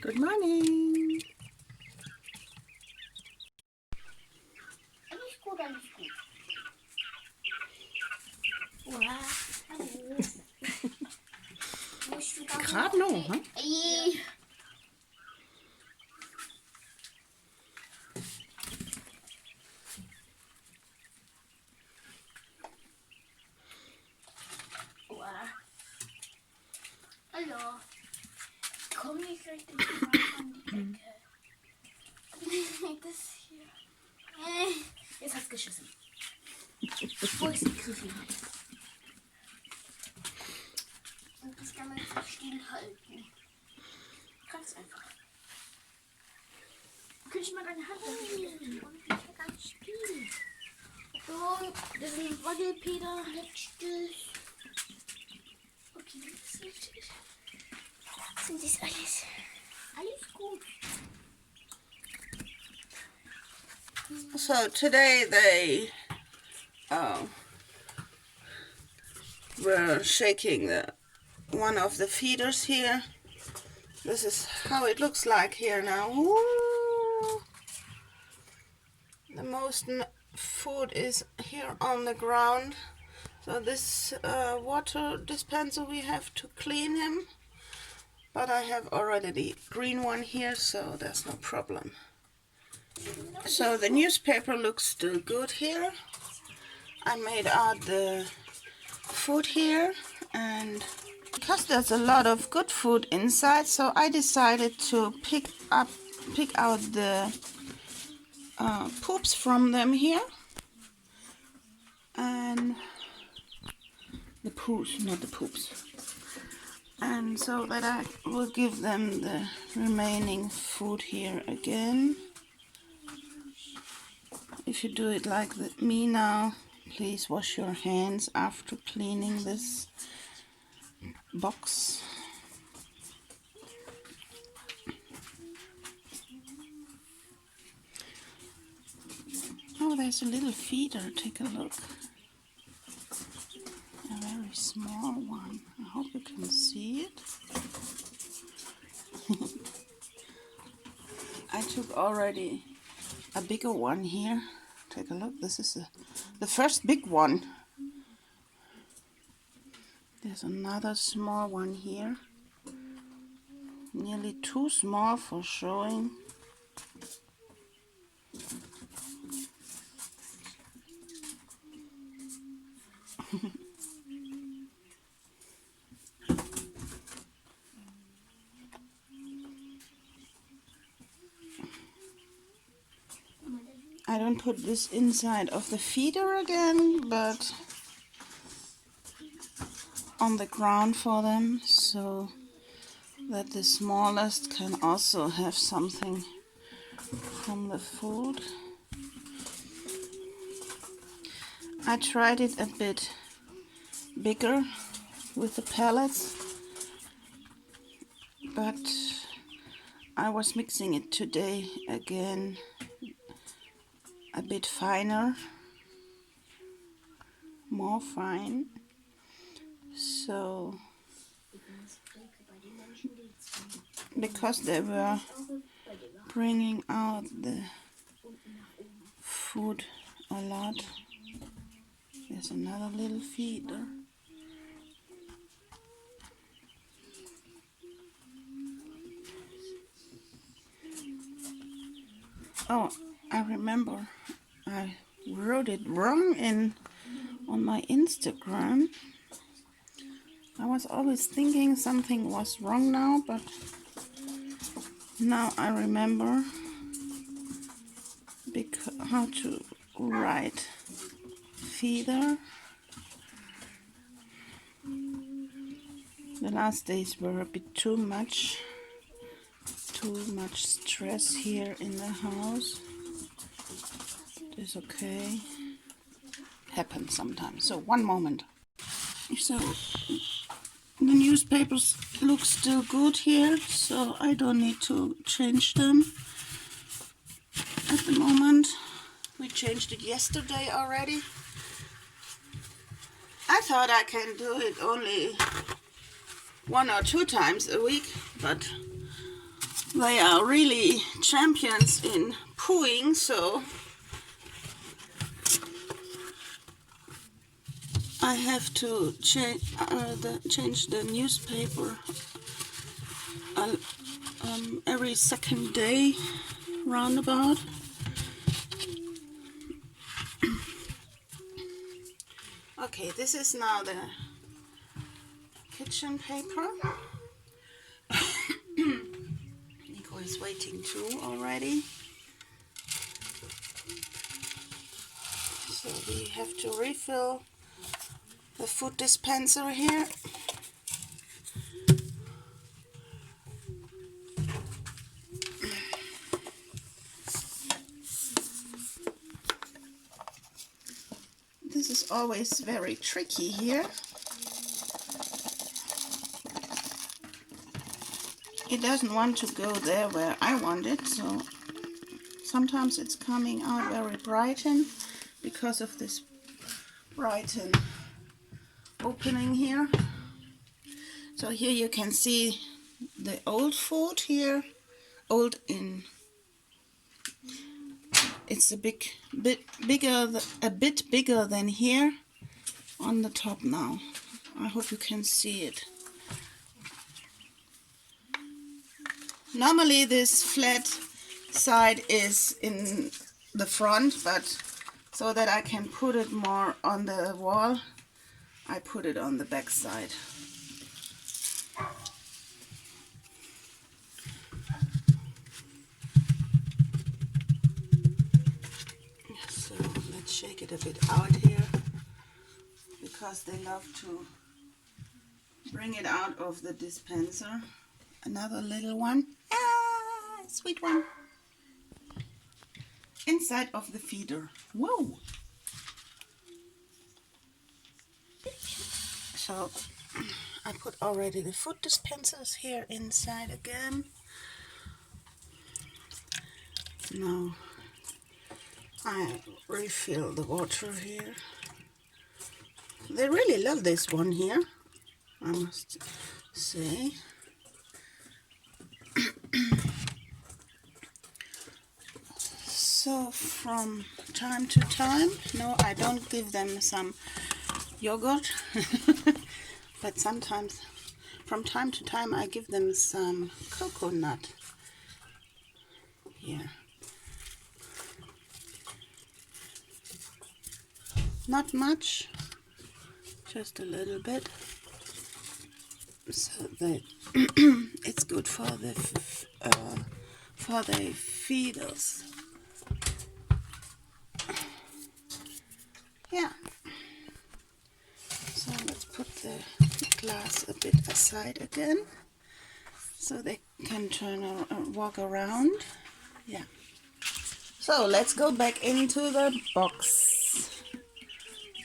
Good morning. Alles gut, alles gut. Oha, hallo. Gerade noch, ne? Ey. Oha. Hallo. Komm nicht gleich den Schrank an die Ecke. Das hier. Jetzt hat's geschissen. Wo ist die Griffi? Und das kann man nicht stillhalten. Ganz einfach. Kann ich mal deine Hand nehmen? Und ich kann gar nicht spielen. So, das ist ein Wackelpeter. Letztes. Okay, das ist richtig. Sind das alles? Alles gut. So today they were shaking one of the feeders here. This is how it looks like here now. Woo! The most food is here on the ground. So this water dispenser, we have to clean him. But I have already the green one here, so there's no problem. So the newspaper looks still good here. I made out the food here, and because there's a lot of good food inside, so I decided to pick out the poops from them here, and the poos, not the poops, and so that I will give them the remaining food here again. If you do it like me now, please wash your hands after cleaning this box. Oh, there's a little feeder. Take a look. A very small one. I hope you can see it. I took already a bigger one here. Take a look. This is the first big one. There's another small one here. Nearly too small for showing. I don't put this inside of the feeder again, but on the ground for them, so that the smallest can also have something from the food. I tried it a bit bigger with the pellets, but I was mixing it today again a bit finer, more fine. So because they were bringing out the food a lot. There's another little feeder. Oh, I remember I wrote it wrong on my Instagram. I was always thinking something was wrong now, but now I remember how to write feeder. The last days were a bit too much stress here in the house. It's okay. Happens sometimes. So one moment. So the newspapers look still good here, so I don't need to change them at the moment. We changed it yesterday already. I thought I can do it only 1 or 2 times a week, but They are really champions in pooing, so I have to change the newspaper every second day, roundabout. Okay, this is now the kitchen paper. Nico is waiting too already. So we have to refill the food dispenser here. This is always very tricky here. It doesn't want to go there where I want it, so sometimes it's coming out very brighten because of this brighten opening here. So here you can see the old food here, old in. It's a bit bigger than here on the top now. I hope you can see it. Normally this flat side is in the front, but so that I can put it more on the wall, I put it on the back side. So let's shake it a bit out here, because they love to bring it out of the dispenser. Another little one. Ah, sweet one. Inside of the feeder. Whoa! So I put already the food dispensers here inside again. Now I refill the water here. They really love this one here, I must say. So from time to time, no, I don't give them some yogurt, but sometimes, from time to time, I give them some coconut. Here. Not much, just a little bit, so that it's good for the feeders. Yeah. So let's put the glass a bit aside again, so they can walk around. Yeah. So let's go back into the box,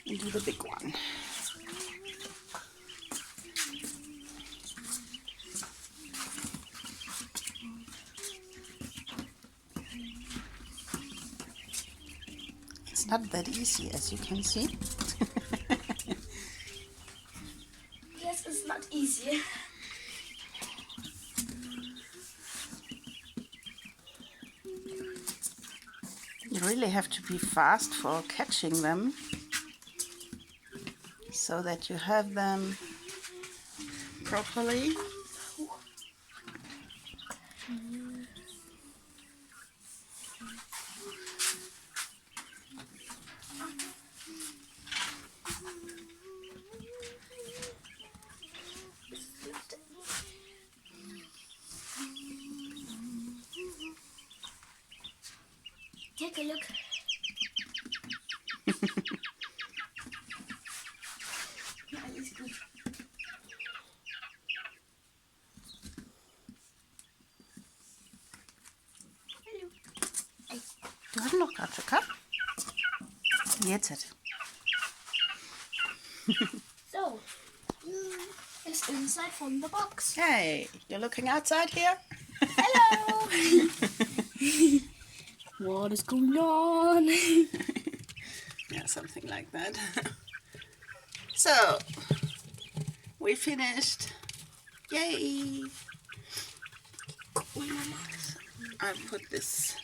into the big one. It's not that easy, as you can see. Yes, it's not easy. You really have to be fast for catching them, so that you have them properly. Take a look. Ja, alles gut. Du hast noch gerade Zucker? Jetzt. So, it's inside from the box. Hey, you're looking outside here? Hello! What is going on? Yeah, something like that. So, we finished. Yay! I put this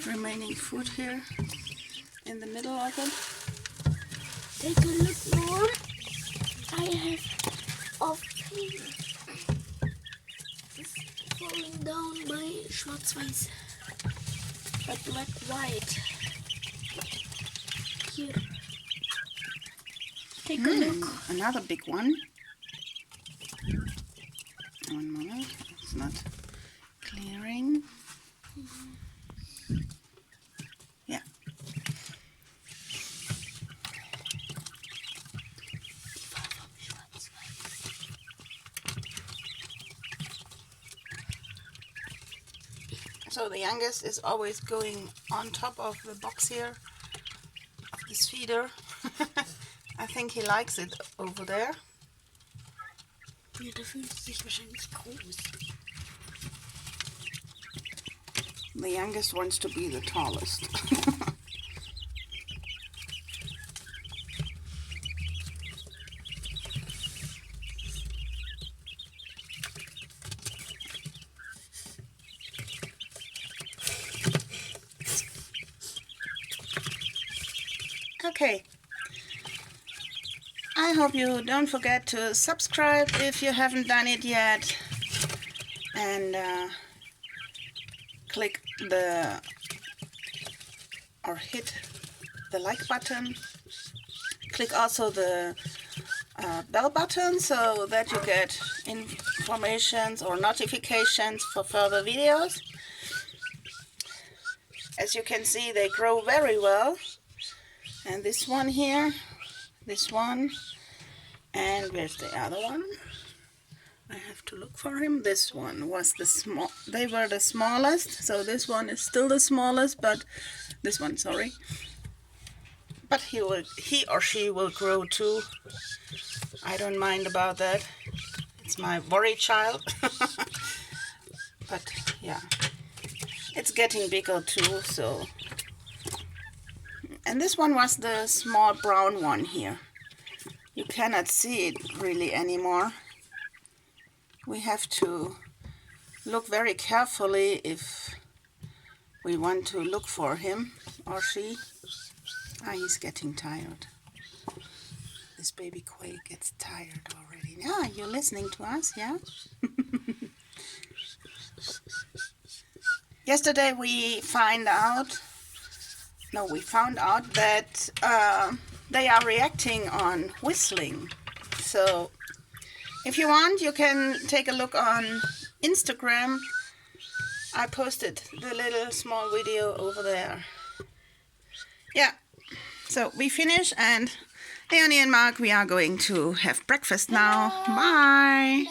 remaining food here in the middle of it. Take a look, Mom. I have a thing. It's falling down by schwarz-weiß. But black-white. Here. Take a look. Another big one. One moment. It's not clearing. Yeah. So the youngest is always going on top of the box here, of this feeder. I think he likes it over there. Ja, da fühlt es sich wahrscheinlich groß. The youngest wants to be the tallest. Okay. I hope you don't forget to subscribe if you haven't done it yet, and click hit the like button. Click also the bell button so that you get informations or notifications for further videos. As you can see, they grow very well. And this one here, this one, and where's the other one? I have to look for him. This one was they were the smallest, so this one is still the smallest, but this one, sorry. But he or she will grow too. I don't mind about that. It's my worry child. But yeah, it's getting bigger too, so. And this one was the small brown one here. You cannot see it really anymore. We have to look very carefully if we want to look for him or she. He's getting tired. This baby quail gets tired already. Yeah, you're listening to us, yeah? Yesterday we found out that they are reacting on whistling. So if you want, you can take a look on Instagram. I posted the little small video over there. Yeah, so we finish, and Leonie and Mark, we are going to have breakfast now. Bye.